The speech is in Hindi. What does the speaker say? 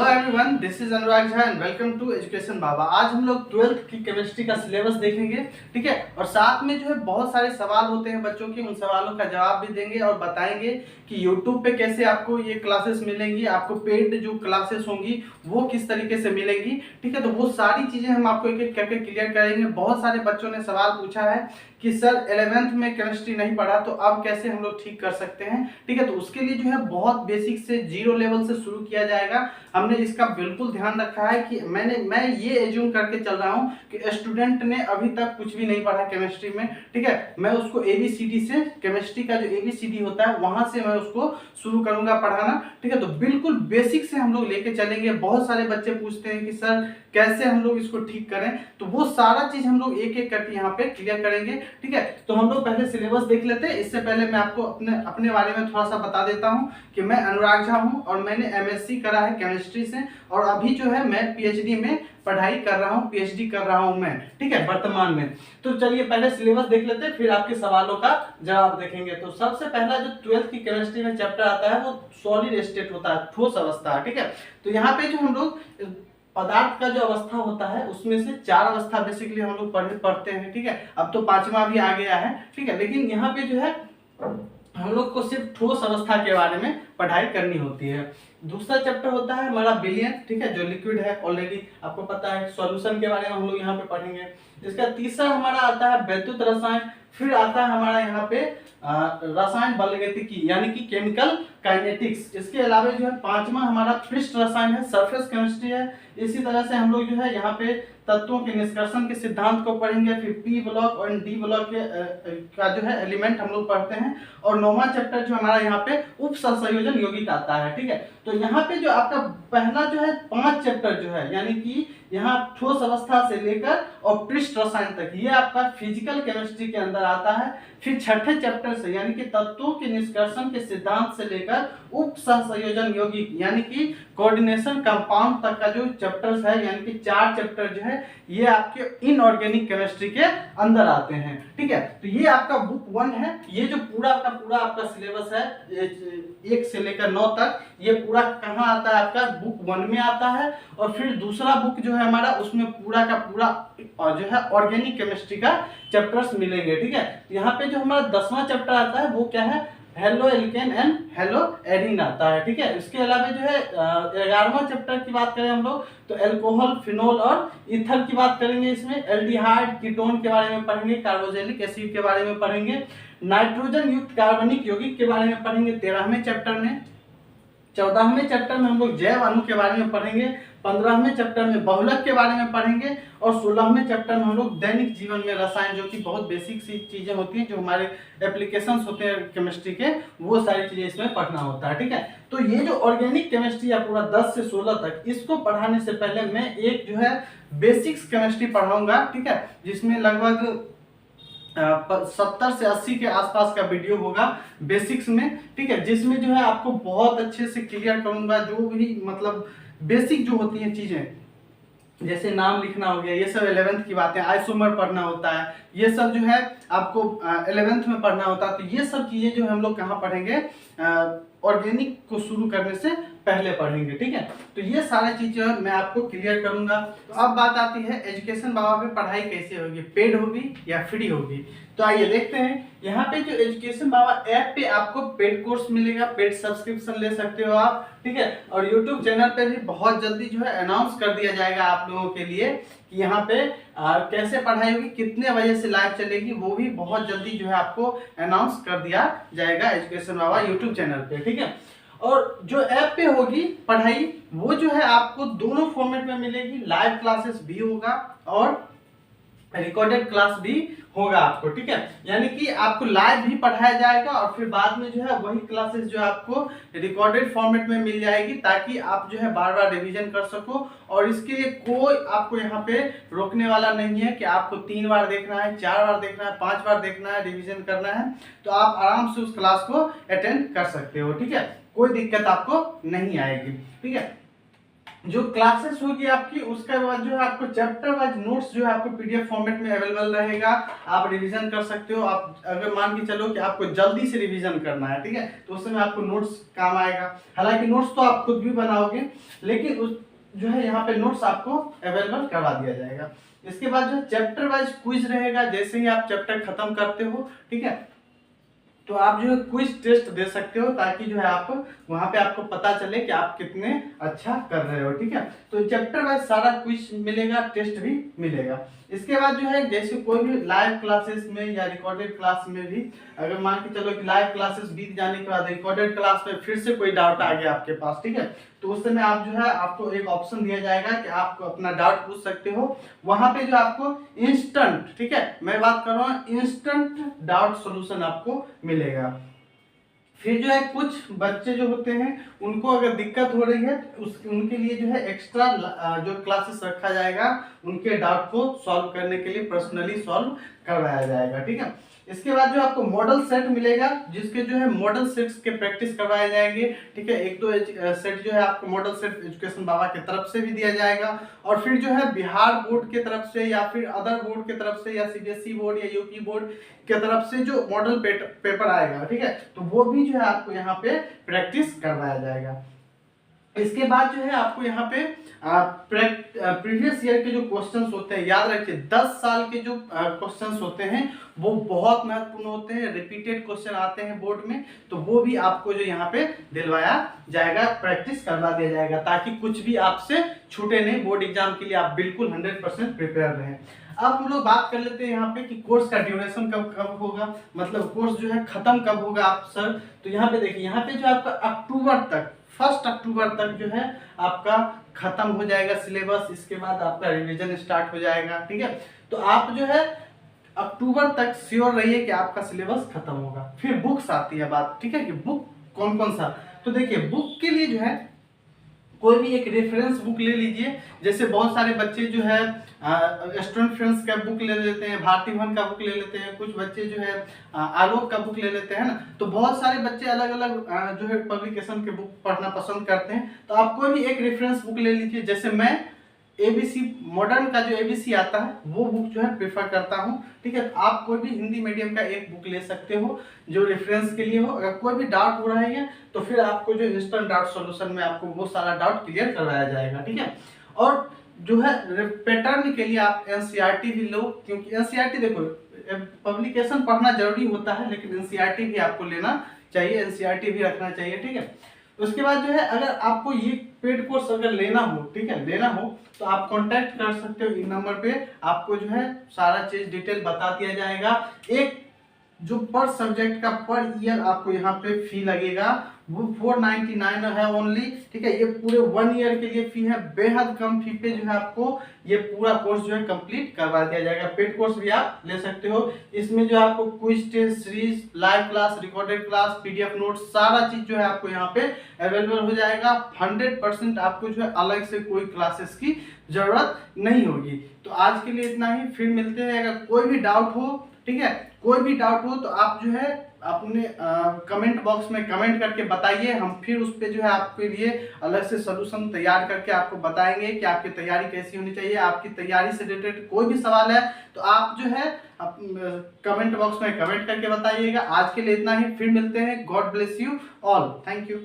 Hello everyone, this is Anurag Jha and welcome to education Baba. आज हम लोग 12th की केमिस्ट्री का सिलेबस देखेंगे, ठीक है। और साथ में जो है बहुत सारे सवाल होते हैं बच्चों के, उन सवालों का जवाब भी देंगे और बताएंगे कि यूट्यूब पे कैसे आपको ये क्लासेस मिलेंगी, आपको पेड जो क्लासेस होंगी वो किस तरीके से मिलेंगी, ठीक है। तो वो सारी चीजें हम आपको एक एक करके क्लियर करेंगे। बहुत सारे बच्चों ने सवाल पूछा है कि सर 11th में केमिस्ट्री नहीं पढ़ा तो अब कैसे हम लोग ठीक कर सकते हैं, ठीक है। तो उसके लिए जो है बहुत बेसिक से जीरो लेवल से शुरू किया जाएगा। हमने इसका बिल्कुल ध्यान रखा है कि मैं ये एज्यूम करके चल रहा हूँ कि स्टूडेंट ने अभी तक कुछ भी नहीं पढ़ा केमिस्ट्री में, ठीक है। मैं उसको एबीसीडी से, केमिस्ट्री का जो एबीसीडी होता है वहां से मैं उसको शुरू करूंगा पढ़ाना, ठीक है। तो बिल्कुल बेसिक से हम लोग लेके चलेंगे। बहुत सारे बच्चे पूछते हैं कि सर कैसे हम लोग इसको ठीक करें, तो वो सारा चीज हम लोग एक एक करके यहाँ पे क्लियर करेंगे, ठीक है। तो हम लोग पहले सिलेबस देख लेते हैं। इससे पहले मैं आपको अपने बारे में थोड़ा सा बता देता हूँ कि मैं अनुराग झा हूँ और मैंने एमएससी करा है केमिस्ट्री से, और अभी जो है मैं पीएचडी में पढ़ाई कर रहा हूँ, पीएचडी कर रहा हूँ मैं, ठीक है, वर्तमान में। तो चलिए पहले सिलेबस देख लेते हैं, फिर आपके सवालों का जवाब देखेंगे। तो सबसे पहला जो 12th की केमिस्ट्री में चैप्टर आता है वो सॉलिड स्टेट होता है, ठोस अवस्था, ठीक है। तो यहाँ पे जो हम लोग पदार्थ का जो अवस्था होता है उसमें से 4 अवस्था बेसिकली हम लोग पढ़ते हैं, ठीक है। अब तो 5वां भी आ गया है, ठीक है। लेकिन यहाँ पे जो है हम लोग को सिर्फ ठोस अवस्था के बारे में पढ़ाई करनी होती है। दूसरा चैप्टर होता है हमारा विलयन, ठीक है, जो लिक्विड है, ऑलरेडी आपको पता है। सॉल्यूशन के बारे में हम लोग यहाँ पे पढ़ेंगे। इसका तीसरा हमारा आता है वैद्युत रसायन। फिर आता है हमारा यहाँ पे रसायन बलगतिकी यानी कि केमिकल काइनेटिक्स। इसके अलावा जो है 5वां हमारा पृष्ठ रसायन है, सरफेस केमिस्ट्री है। इसी तरह से हम लोग जो है यहाँ पे तत्वों के निष्कर्षण के सिद्धांत को पढ़ेंगे। फिर पी ब्लॉक और डी ब्लॉक का जो है एलिमेंट हम लोग पढ़ते हैं। और 9वां चैप्टर जो हमारा यहाँ पे उप सहसंयोजन यौगिक आता है, ठीक है। तो यहाँ पे जो आपका पहला जो है 5 चैप्टर जो है, यानी कि यहाँ ठोस अवस्था से लेकर और पृष्ठ रसायन तक, ये आपका फिजिकल केमिस्ट्री के अंदर आता है। फिर छठे चैप्टर से यानी कि तत्वों के निष्कर्षण के सिद्धांत से लेकर उप सहसंयोजन यौगिक यानी कि कोऑर्डिनेशन कंपाउंड तक का जो चैप्टर्स है, यानी कि 4 चैप्टर जो है ये आपके इनऑर्गेनिक केमिस्ट्री के अंदर आते हैं, ठीक है। तो ये आपका बुक 1 है। ये जो पूरा का पूरा आपका सिलेबस है 1 से लेकर 9 तक, ये पूरा कहाँ आता है आपका बुक 1 में आता है। और फिर दूसरा बुक जो है हमारा उसमें पूरा का पूरा और जो है ऑर्गेनिक केमिस्ट्री का चैप्टर्स मिलेंगे, ठीक है। यहाँ पे जो हमारा 10वां चैप्टर आता है वो क्या है, हेलो एल्केन एंड हेलो एडीन आता है, ठीक है। इसके अलावा जो है 11वां चैप्टर की बात करें हम लोग तो एल्कोहल, फिनोल और ईथर की बात करेंगे। इसमें एल्डिहाइड, कीटोन के बारे में पढ़ेंगे, कार्बोक्सिलिक एसिड के बारे में पढ़ेंगे, नाइट्रोजन युक्त कार्बनिक यौगिक के बारे में पढ़ेंगे 13वें चैप्टर में। 14वें चैप्टर में हम लोग जैव अणु के बारे में पढ़ेंगे। 15वें चैप्टर में बहुलक के बारे में पढ़ेंगे। और 16वें चैप्टर में हम लोग दैनिक जीवन में रसायन, जो कि बहुत बेसिक सी चीजें होती हैं, जो हमारे एप्लीकेशंस होते हैं केमिस्ट्री के, वो सारी चीजें इसमें पढ़ना होता है, ठीक है। तो ये जो ऑर्गेनिक केमिस्ट्री है पूरा 10 से 16 तक, इसको पढ़ाने से पहले मैं एक जो है बेसिक्स केमिस्ट्री पढ़ाऊंगा, ठीक है, जिसमें लगभग 70 से 80 के आसपास का वीडियो होगा बेसिक्स में, ठीक है। जिसमें जो है आपको बहुत अच्छे से क्लियर करूंगा जो भी मतलब बेसिक जो होती हैं चीजें, जैसे नाम लिखना हो गया, ये सब 11th की बातें, आइसोमर पढ़ना होता है, ये सब जो है आपको 11th में पढ़ना होता है। तो ये सब चीजें जो हम लोग कहाँ पढ़ेंगे, ऑर्गेनिक को शुरू करने से पहले पढ़ेंगे, ठीक है। तो ये सारी चीजें मैं आपको क्लियर करूंगा। तो अब बात आती है एजुकेशन बाबा पे पढ़ाई कैसे होगी, पेड होगी या फ्री होगी। तो आइए देखते हैं। यहाँ पे जो एजुकेशन बाबा ऐप पे आपको पेड कोर्स मिलेगा, पेड सब्सक्रिप्शन ले सकते हो आप, ठीक है। और यूट्यूब चैनल पे भी बहुत जल्दी जो है अनाउंस कर दिया जाएगा आप लोगों के लिए कि यहाँ पे कैसे पढ़ाई होगी, कितने बजे से लाइव चलेगी, वो भी बहुत जल्दी जो है आपको अनाउंस कर दिया जाएगा एजुकेशन बाबा यूट्यूब चैनल पे, ठीक है। और जो ऐप पे होगी पढ़ाई वो जो है आपको दोनों फॉर्मेट में मिलेगी, लाइव क्लासेस भी होगा और रिकॉर्डेड क्लास भी होगा आपको, ठीक है। यानी कि आपको लाइव भी पढ़ाया जाएगा और फिर बाद में जो है वही क्लासेस जो आपको रिकॉर्डेड फॉर्मेट में मिल जाएगी, ताकि आप जो है बार बार रिवीजन कर सको। और इसके लिए कोई आपको यहाँ पे रोकने वाला नहीं है कि आपको 3 बार देखना है, 4 बार देखना है, 5 बार देखना है, रिवीजन करना है। तो आप आराम से उस क्लास को अटेंड कर सकते हो, ठीक है, कोई दिक्कत आपको नहीं आएगी, ठीक है। जो क्लासेस होगी आपकी, उसके बाद जो है आपको चैप्टर वाइज नोट्स जो है आपको पीडीएफ फॉर्मेट में अवेलेबल रहेगा। आप रिवीजन कर सकते हो। आप अगर मान के चलो कि आपको जल्दी से रिवीजन करना है, ठीक है, तो उस समय आपको नोट्स काम आएगा। हालांकि नोट्स तो आप खुद भी बनाओगे, लेकिन उस जो है यहाँ पे नोट्स आपको अवेलेबल करवा दिया जाएगा। इसके बाद जो चैप्टर वाइज क्विज रहेगा। जैसे ही आप चैप्टर खत्म करते हो, ठीक है, तो आप जो है क्विज टेस्ट दे सकते हो, ताकि जो है आप वहां पे आपको पता चले कि आप कितने अच्छा कर रहे हो, ठीक है। तो चैप्टर वाइज सारा क्विज मिलेगा, टेस्ट भी मिलेगा। इसके बाद जो है जैसे कोई भी लाइव क्लासेस में या रिकॉर्डेड क्लास में भी, अगर मान के चलो कि लाइव क्लासेस बीत जाने के बाद रिकॉर्डेड क्लास में फिर से कोई डाउट आ गया आपके पास, ठीक है, तो उस समय आप जो है आपको एक ऑप्शन दिया जाएगा कि आप अपना डाउट पूछ सकते हो। वहां पे जो आपको इंस्टेंट, ठीक है, मैं बात कर रहा हूँ इंस्टेंट डाउट सॉल्यूशन आपको मिलेगा। फिर जो है कुछ बच्चे जो होते हैं उनको अगर दिक्कत हो रही है तो उनके लिए जो है एक्स्ट्रा जो क्लासेस रखा जाएगा, उनके डाउट को सॉल्व करने के लिए पर्सनली सॉल्व करवाया जाएगा, ठीक है। इसके बाद जो आपको मॉडल सेट मिलेगा, जिसके जो है मॉडल सेट्स के प्रैक्टिस करवाए जाएंगे, ठीक है। एक दो सेट जो है आपको मॉडल सेट एजुकेशन बाबा की तरफ से भी दिया जाएगा, और फिर जो है बिहार बोर्ड की तरफ से या फिर अदर बोर्ड की तरफ से या सीबीएसई बोर्ड या यूपी बोर्ड की तरफ से जो मॉडल पेपर आएगा, ठीक है, तो वो भी जो है आपको यहाँ पे प्रैक्टिस करवाया जाएगा। इसके बाद जो है आपको यहाँ पे प्रीवियस ईयर के जो क्वेश्चंस होते हैं, याद रखिए 10 साल के जो क्वेश्चंस होते हैं वो बहुत महत्वपूर्ण होते हैं, रिपीटेड क्वेश्चन आते हैं बोर्ड में, तो वो भी आपको जो यहाँ पे दिलवाया जाएगा, प्रैक्टिस करवा दिया जाएगा, ताकि कुछ भी आपसे छूटे नहीं। बोर्ड एग्जाम के लिए आप बिल्कुल 100% प्रिपेयर रहें। अब हम लोग बात कर लेते हैं यहाँ पे कि कोर्स का ड्यूरेशन कब कब होगा, मतलब कोर्स जो है खत्म कब होगा आप सर। तो यहाँ पे देखिए, यहाँ पे जो आपका अक्टूबर तक, 1 अक्टूबर तक जो है आपका खत्म हो जाएगा सिलेबस। इसके बाद आपका रिवीजन स्टार्ट हो जाएगा, ठीक है। तो आप जो है अक्टूबर तक श्योर रहिए कि आपका सिलेबस खत्म होगा। फिर बुक्स आती है बात, ठीक है, कि बुक कौन कौन सा। तो देखिए बुक के लिए जो है कोई भी एक रेफरेंस बुक ले लीजिए। जैसे बहुत सारे बच्चे जो है स्टूडेंट फ्रेंड्स का बुक ले लेते हैं, भारती भवन का बुक ले लेते हैं, कुछ बच्चे जो है आलोक का बुक ले लेते हैं ना। तो बहुत सारे बच्चे अलग अलग जो है पब्लिकेशन के बुक पढ़ना पसंद करते हैं। तो आप कोई भी एक रेफरेंस बुक ले लीजिए। जैसे मैं एबीसी मॉडर्न का जो एबीसी आता है वो बुक जो है प्रेफर करता हूँ, ठीक है। आप कोई भी हिंदी मीडियम का एक बुक ले सकते हो जो रेफरेंस के लिए हो। अगर कोई भी डाउट हो रहा है तो फिर आपको जो इंस्टेंट डाउट सॉल्यूशन में आपको वो सारा डाउट क्लियर करवाया जाएगा, ठीक है। और जो है पैटर्न के लिए आप एनसीईआरटी भी लो, क्योंकि एनसीईआरटी देखो पब्लिकेशन पढ़ना जरूरी होता है, लेकिन एनसीईआरटी भी आपको लेना चाहिए, एनसीईआरटी भी रखना चाहिए, ठीक है। उसके बाद जो है अगर आपको ये पेड कोर्स अगर लेना हो, ठीक है, लेना हो तो आप कांटेक्ट कर सकते हो इन नंबर पे। आपको जो है सारा चीज डिटेल बता दिया जाएगा। एक जो पर सब्जेक्ट का पर ईयर आपको यहाँ पे फी लगेगा वो 499 है ओनली, ठीक है। ये पूरे 1 ईयर के लिए फी है, बेहद कम फी पे जो है आपको ये पूरा कोर्स जो है कंप्लीट करवा दिया जाएगा। पेड कोर्स भी आप ले सकते हो। इसमें जो आपको quiz test series, live class, recorded class, PDF notes, सारा चीज जो है आपको यहाँ पे अवेलेबल हो जाएगा। 100% आपको जो है अलग से कोई क्लासेस की जरूरत नहीं होगी। तो आज के लिए इतना ही, फिर मिलते हैं। अगर कोई भी डाउट हो, ठीक है, कोई भी डाउट हो तो आप जो है अपने कमेंट बॉक्स में कमेंट करके बताइए। हम फिर उस पर जो है आपके लिए अलग से सलूशन तैयार करके आपको बताएंगे कि आपकी तैयारी कैसी होनी चाहिए। आपकी तैयारी से रिलेटेड कोई भी सवाल है तो आप जो है कमेंट बॉक्स में कमेंट करके बताइएगा। आज के लिए इतना ही, फिर मिलते हैं। God bless you all, thank you.